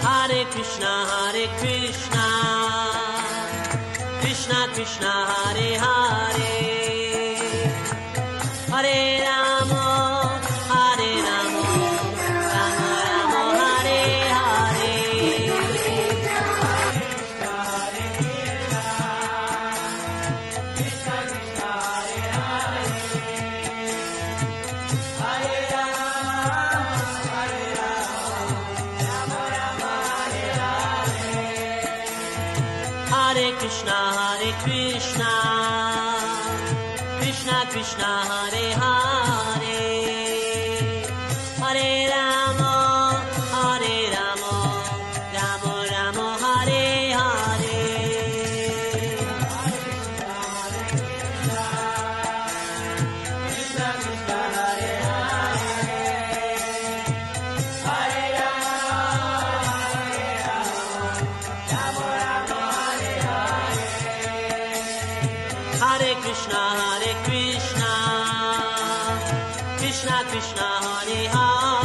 Hare Krishna, Krishna Krishna, Hare Hare, Hare Rama, Hare Rama, Rama Rama, Hare Hare. Hare Krishna, Krishna Krishna, Hare Hare, Hare Rama, Rama Rama, Hare Hare. Hare Krishna, Krishna Krishna, Hare Hare.